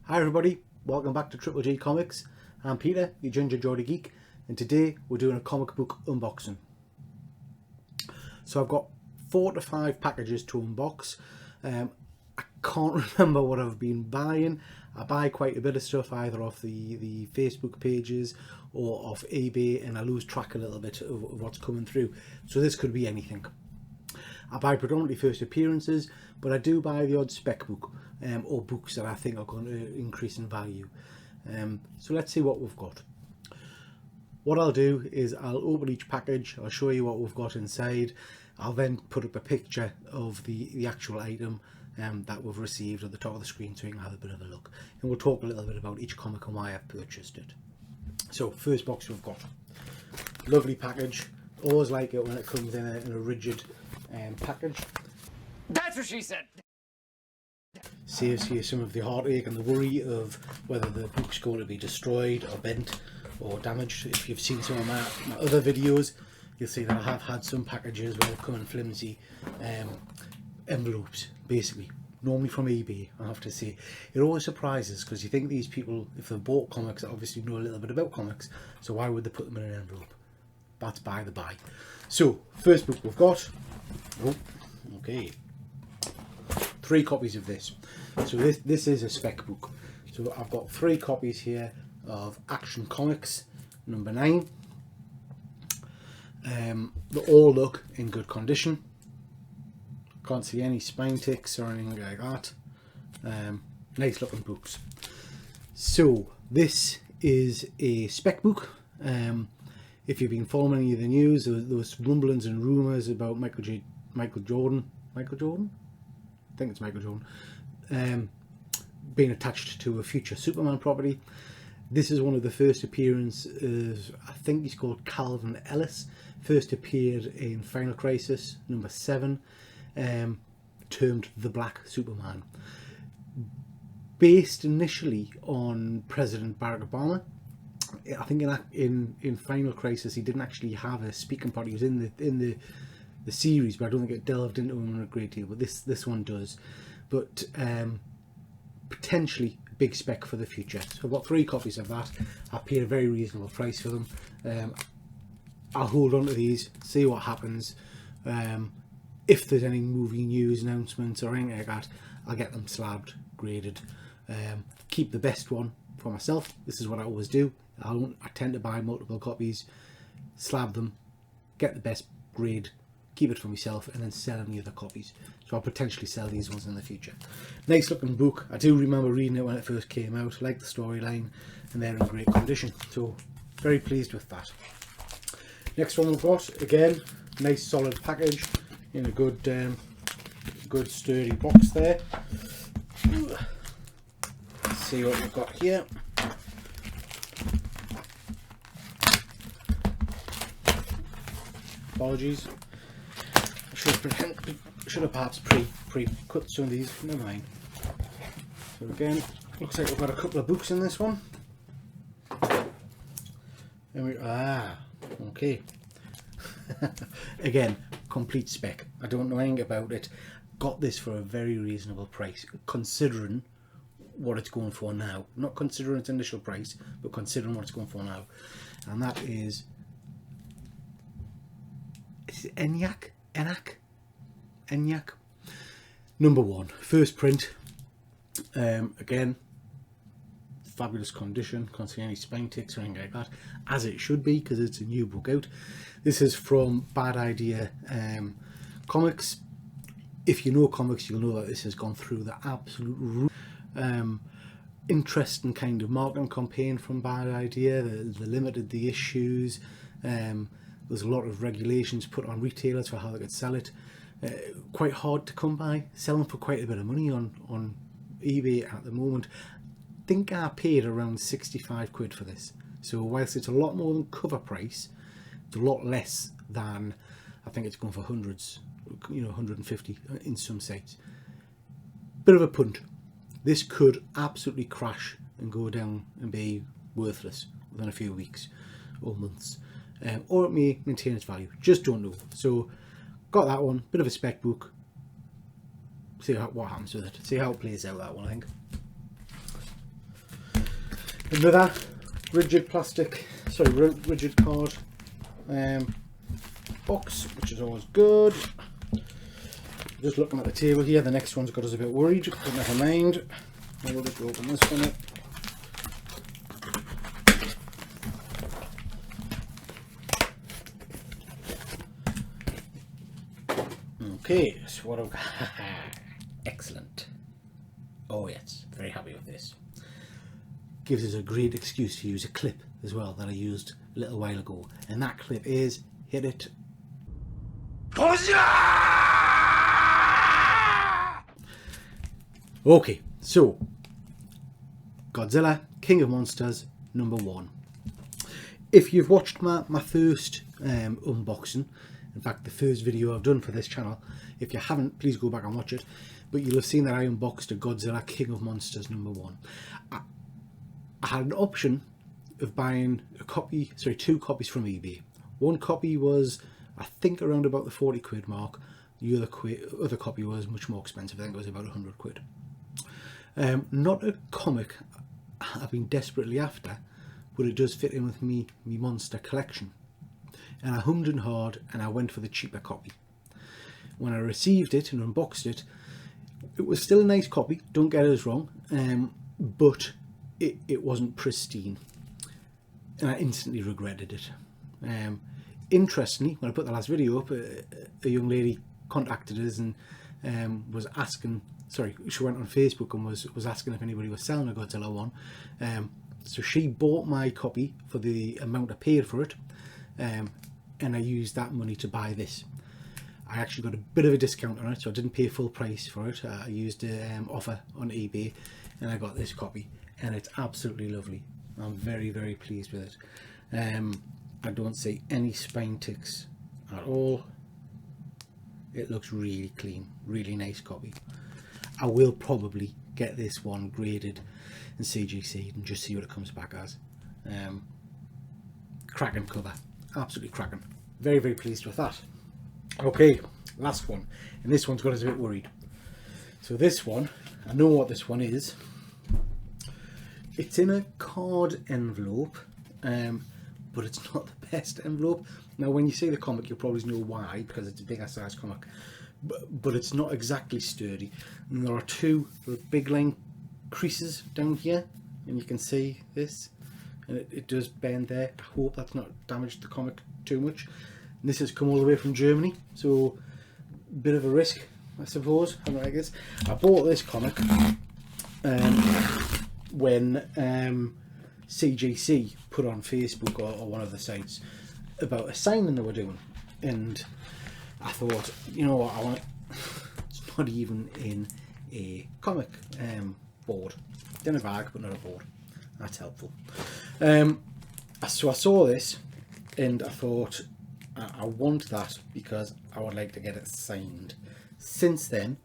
Hi everybody, welcome back to TripleG Comics. I'm Peter, your Ginger Geordie Geek, and today we're doing a comic book unboxing. So I've got 4 to 5 packages to unbox. I can't remember what I've been buying. I buy quite a bit of stuff either off the Facebook pages or off eBay, and I lose track a little bit of what's coming through. So this could be anything. I buy predominantly first appearances, but I do buy the odd spec book or books that I think are going to increase in value. So let's see what we've got. What I'll do is I'll open each package, I'll show you what we've got inside. I'll then put up a picture of the actual item that we've received at the top of the screen so you can have a bit of a look. And we'll talk a little bit about each comic and why I've purchased it. So first box we've got. Lovely package. Always like it when it comes in a rigid package. That's what she said. Saves you some of the heartache and the worry of whether the book's going to be destroyed or bent or damaged. If you've seen some of my other videos, you'll see that I have had some packages where they come in flimsy envelopes, basically. Normally from eBay, I have to say. It always surprises because you think these people, if they've bought comics, obviously know a little bit about comics, so why would they put them in an envelope? That's by the by. So, first book we've got. Oh, okay. 3 copies of this. So this is a spec book. So I've got 3 copies here of Action Comics number 9. They all look in good condition. Can't see any spine ticks or anything like that. Nice looking books. So this is a spec book. If you've been following any of the news, there was rumblings and rumours about Michael Jordan? I think it's Michael Jordan. Being attached to a future Superman property. This is one of the first appearances. I think he's called Calvin Ellis. First appeared in Final Crisis number 7, termed the Black Superman. Based initially on President Barack Obama. I think in Final Crisis he didn't actually have a speaking part. He was in the series, but I don't think it delved into him in a great deal. But this one does. But potentially a big spec for the future. So I've got 3 copies of that. I paid a very reasonable price for them. I'll hold on to these, see what happens. If there's any movie news announcements or anything like that, I'll get them slabbed, graded. Keep the best one for myself. This is what I always do. I tend to buy multiple copies, slab them, get the best grade, keep it for myself, and then sell any other copies. So I'll potentially sell these ones in the future. Nice looking book. I do remember reading it when it first came out. I like the storyline, and they're in great condition. So very pleased with that. Next one we've got, again, nice solid package in a good sturdy box there. Let's see what we've got here. Apologies. I should have perhaps pre-cut some of these. Never mind. So again, looks like we've got a couple of books in this one. And okay. Again, complete spec. I don't know anything about it. Got this for a very reasonable price, considering what it's going for now. Not considering its initial price, but considering what it's going for now. And that is it ENIAC? Number 1. First print. Again, fabulous condition. Can't see any spine ticks or anything like that. As it should be, because it's a new book out. This is from Bad Idea Comics. If you know comics, you'll know that this has gone through the absolute roof. Interesting kind of marketing campaign from Bad Idea. They limited the issues. There's a lot of regulations put on retailers for how they could sell it. Quite hard to come by. Selling for quite a bit of money on eBay at the moment. I think I paid around 65 quid for this. So whilst it's a lot more than cover price, it's a lot less than, I think it's going for hundreds, 150 in some sites. Bit of a punt. This could absolutely crash and go down and be worthless within a few weeks or months. Or it may maintain its value. Just don't know. So got that one. Bit of a spec book. See what happens with it. See how it plays out, that one, I think. Another rigid card box, which is always good. Just looking at the table here, the next one's got us a bit worried, but never mind. We'll just open this one up. Okay, so what I've got. Excellent. Oh yes, very happy with this. Gives us a great excuse to use a clip as well that I used a little while ago, and that clip is hit it. Okay, so Godzilla King of Monsters #1. If you've watched my first unboxing, in fact the first video I've done for this channel, if you haven't, please go back and watch it, but you'll have seen that I unboxed a Godzilla King of Monsters #1. I had an option of buying two copies from eBay. One copy was, I think, around about the 40 quid mark. The other copy was much more expensive. I think it was about 100 quid. Not a comic I've been desperately after, but it does fit in with me monster collection. And I hummed and hawed, and I went for the cheaper copy. When I received it and unboxed it, it was still a nice copy, don't get us wrong, but it wasn't pristine, and I instantly regretted it. Interestingly, when I put the last video up, a young lady contacted us and was asking, she went on Facebook and was asking if anybody was selling a Godzilla one. So she bought my copy for the amount I paid for it, and I used that money to buy this. I actually got a bit of a discount on it, so I didn't pay full price for it. I used an offer on eBay, and I got this copy, and it's absolutely lovely. I'm very, very pleased with it. I don't see any spine ticks at all. It looks really clean, really nice copy. I will probably get this one graded and CGC'd and just see what it comes back as. Cracking cover, absolutely cracking. Very, very pleased with that. Okay, last one, and this one's got us a bit worried. So this one, I know what this one is. It's in a card envelope, but it's not the best envelope. Now when you see the comic, you'll probably know why, because it's a bigger size comic, but it's not exactly sturdy, and there are two big line creases down here, and you can see this, and it does bend there. I hope that's not damaged the comic too much. And this has come all the way from Germany, so a bit of a risk, I suppose. I guess I bought this comic when CGC put on Facebook or one of the sites about a signing they were doing, and I thought, you know what, I want it. It's not even in a comic board. It's in a bag, but not a board. That's helpful. So I saw this, and I thought, I want that because I would like to get it signed. Since then,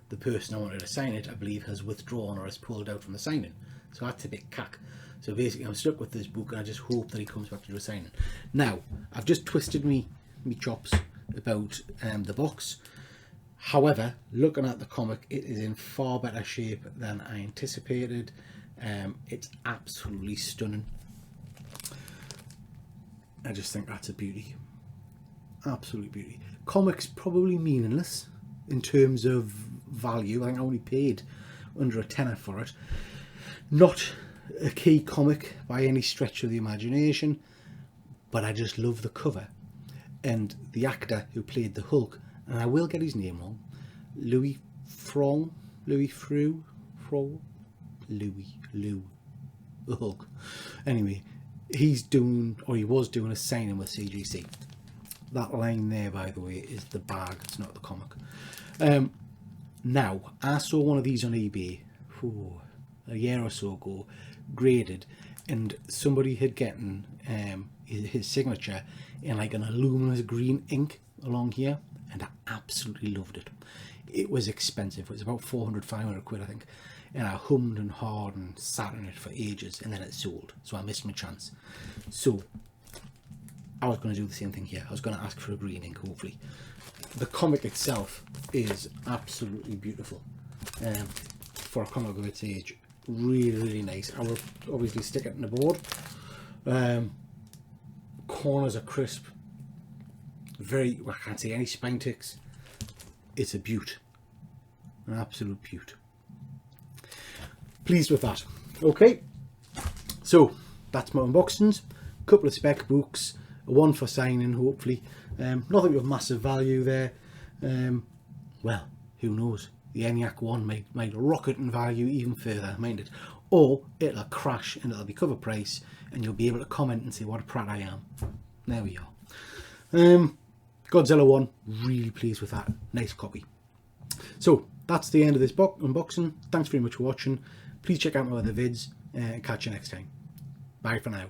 the person I wanted to sign it, I believe, has withdrawn or has pulled out from the signing. So that's a bit cack. So basically, I'm stuck with this book, and I just hope that he comes back to do a signing. Now, I've just twisted me chops about the box. However, looking at the comic, it is in far better shape than I anticipated. It's absolutely stunning. I just think that's a beauty. Absolute beauty. Comic's probably meaningless in terms of value. I think I only paid under a tenner for it. Not a key comic by any stretch of the imagination, but I just love the cover and the actor who played the Hulk, and I will get his name wrong, Lou, the Hulk. Anyway, he was doing a signing with CGC. That line there, by the way, is the bag, it's not the comic. Now, I saw one of these on eBay a year or so ago, graded, and somebody had gotten his signature in like an luminous green ink along here, and I absolutely loved it. It was expensive. It was about 400-500 quid, I think, and I hummed and hawed and sat on it for ages, and then it sold, so I missed my chance. So I was going to do the same thing here. I was going to ask for a green ink, hopefully. The comic itself is absolutely beautiful. For a comic of its age, really, really nice. I will obviously stick it in the board. Corners are crisp. Very, well, I can't see any spine ticks. It's a beaut. An absolute beaut. Pleased with that. Okay, so that's my unboxings. A couple of spec books, one for signing hopefully. Nothing of massive value there. Well, who knows? The ENIAC 1 might rocket in value even further, mind it. Or it'll crash and it'll be cover price and you'll be able to comment and say what a prat I am. There we are. Godzilla 1, really pleased with that. Nice copy. So that's the end of this unboxing. Thanks very much for watching. Please check out my other vids and catch you next time. Bye for now.